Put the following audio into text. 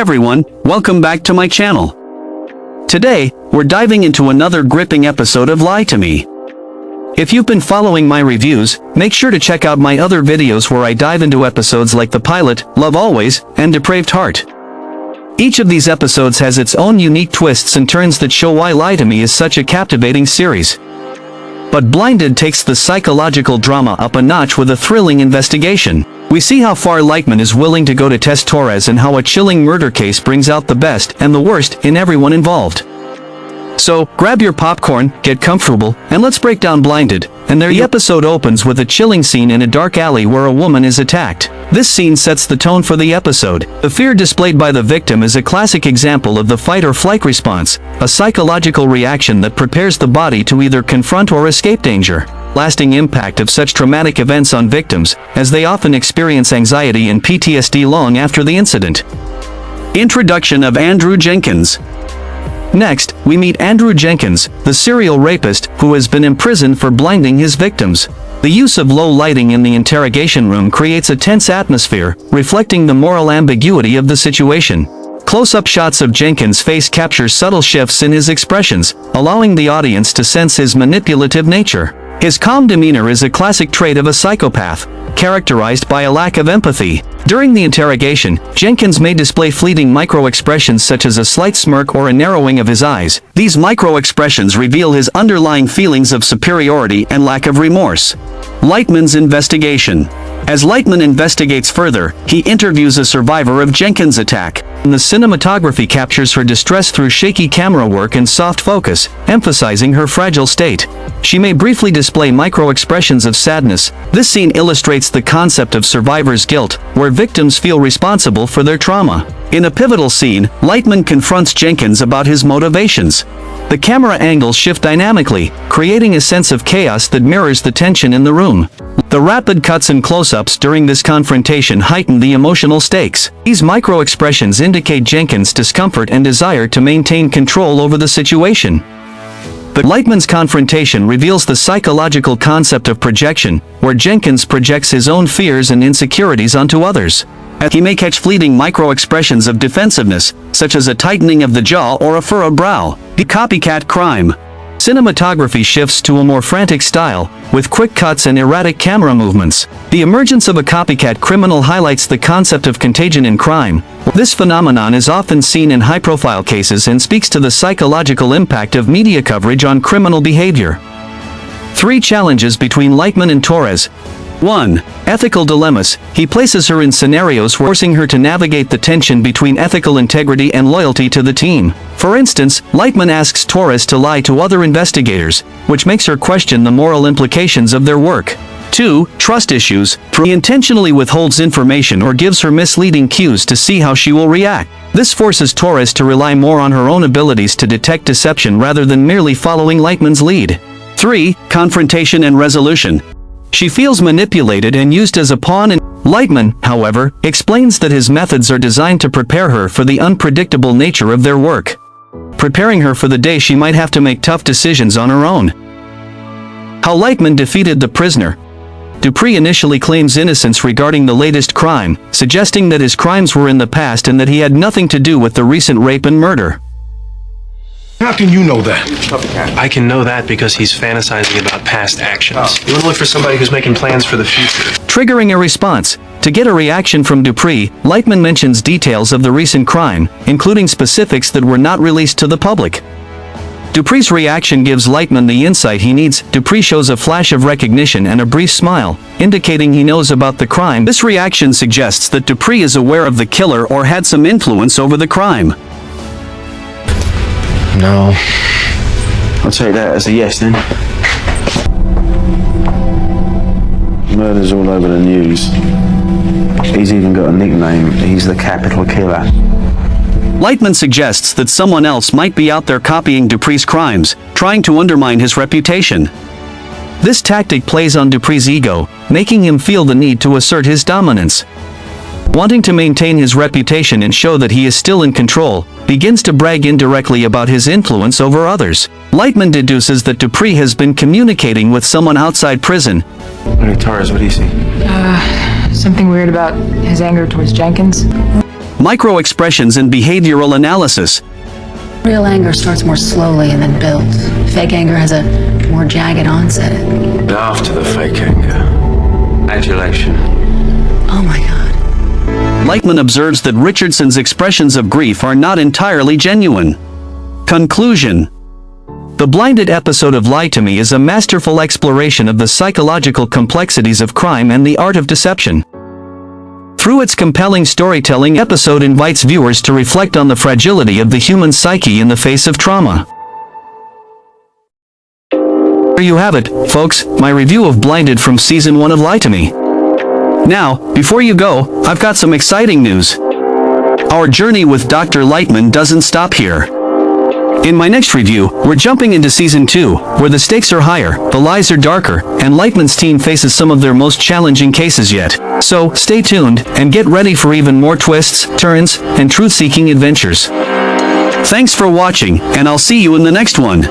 everyone, welcome back to my channel. Today, we're diving into another gripping episode of Lie to Me. If you've been following my reviews, make sure to check out my other videos where I dive into episodes like The Pilot, Love Always, and Depraved Heart. Each of these episodes has its own unique twists and turns that show why Lie to Me is such a captivating series. But Blinded takes the psychological drama up a notch with a thrilling investigation. We see how far Lightman is willing to go to test Torres and how a chilling murder case brings out the best and the worst in everyone involved. So, grab your popcorn, get comfortable, and let's break down Blinded. And the episode opens with a chilling scene in a dark alley where a woman is attacked. This scene sets the tone for the episode. The fear displayed by the victim is a classic example of the fight-or-flight response, a psychological reaction that prepares the body to either confront or escape danger. Lasting impact of such traumatic events on victims, as they often experience anxiety and PTSD long after the incident. Introduction of Andrew Jenkins. Next, we meet Andrew Jenkins, the serial rapist who has been imprisoned for blinding his victims. The use of low lighting in the interrogation room creates a tense atmosphere, reflecting the moral ambiguity of the situation. Close-up shots of Jenkins' face capture subtle shifts in his expressions, allowing the audience to sense his manipulative nature. His calm demeanor is a classic trait of a psychopath, characterized by a lack of empathy. During the interrogation, Jenkins may display fleeting micro-expressions such as a slight smirk or a narrowing of his eyes. These micro-expressions reveal his underlying feelings of superiority and lack of remorse. Lightman's investigation. As Lightman investigates further, he interviews a survivor of Jenkins' attack. The cinematography captures her distress through shaky camera work and soft focus, emphasizing her fragile state. She may briefly display micro-expressions of sadness. This scene illustrates the concept of survivor's guilt, where victims feel responsible for their trauma. In a pivotal scene, Lightman confronts Jenkins about his motivations. The camera angles shift dynamically, creating a sense of chaos that mirrors the tension in the room. The rapid cuts and close-ups during this confrontation heighten the emotional stakes. These micro-expressions indicate Jenkins' discomfort and desire to maintain control over the situation. But Lightman's confrontation reveals the psychological concept of projection, where Jenkins projects his own fears and insecurities onto others. He may catch fleeting micro-expressions of defensiveness, such as a tightening of the jaw or a furrowed brow. The copycat crime. Cinematography shifts to a more frantic style, with quick cuts and erratic camera movements. The emergence of a copycat criminal highlights the concept of contagion in crime. This phenomenon is often seen in high-profile cases and speaks to the psychological impact of media coverage on criminal behavior. 3 challenges between Lightman and Torres. 1. Ethical dilemmas. He places her in scenarios forcing her to navigate the tension between ethical integrity and loyalty to the team. For instance, Lightman asks Torres to lie to other investigators, which makes her question the moral implications of their work. 2. Trust issues. He intentionally withholds information or gives her misleading cues to see how she will react. This forces Torres to rely more on her own abilities to detect deception rather than merely following Lightman's lead. 3. Confrontation and resolution. She feels manipulated and used as a pawn, and Lightman, however, explains that his methods are designed to prepare her for the unpredictable nature of their work, preparing her for the day she might have to make tough decisions on her own. How Lightman defeated the prisoner. Dupree initially claims innocence regarding the latest crime, suggesting that his crimes were in the past and that he had nothing to do with the recent rape and murder. How can you know that? I can know that because he's fantasizing about past actions. You want to look for somebody who's making plans for the future. Triggering a response. To get a reaction from Dupree, Lightman mentions details of the recent crime, including specifics that were not released to the public. Dupree's reaction gives Lightman the insight he needs. Dupree shows a flash of recognition and a brief smile, indicating he knows about the crime. This reaction suggests that Dupree is aware of the killer or had some influence over the crime. No. I'll take that as a yes then. Murder's all over the news. He's even got a nickname. He's the capital killer. Lightman suggests that someone else might be out there copying Dupree's crimes, trying to undermine his reputation. This tactic plays on Dupree's ego, making him feel the need to assert his dominance. Wanting to maintain his reputation and show that he is still in control, begins to brag indirectly about his influence over others. Lightman deduces that Dupree has been communicating with someone outside prison. Hey, Torres, what do you see? Something weird about his anger towards Jenkins. micro-expressions and behavioral analysis. Real anger starts more slowly and then builds. Fake anger has a more jagged onset. After the fake anger, adulation. Oh my God. Lightman observes that Richardson's expressions of grief are not entirely genuine. Conclusion. The blinded episode of Lie to Me is a masterful exploration of the psychological complexities of crime and the art of deception. Through its compelling storytelling, episode invites viewers to reflect on the fragility of the human psyche in the face of trauma. There you have it, folks, my review of Blinded from Season 1 of Lie to Me. Now, before you go, I've got some exciting news. Our journey with Dr. Lightman doesn't stop here. In my next review, we're jumping into Season 2, where the stakes are higher, the lies are darker, and Lightman's team faces some of their most challenging cases yet. So, stay tuned, and get ready for even more twists, turns, and truth-seeking adventures. Thanks for watching, and I'll see you in the next one.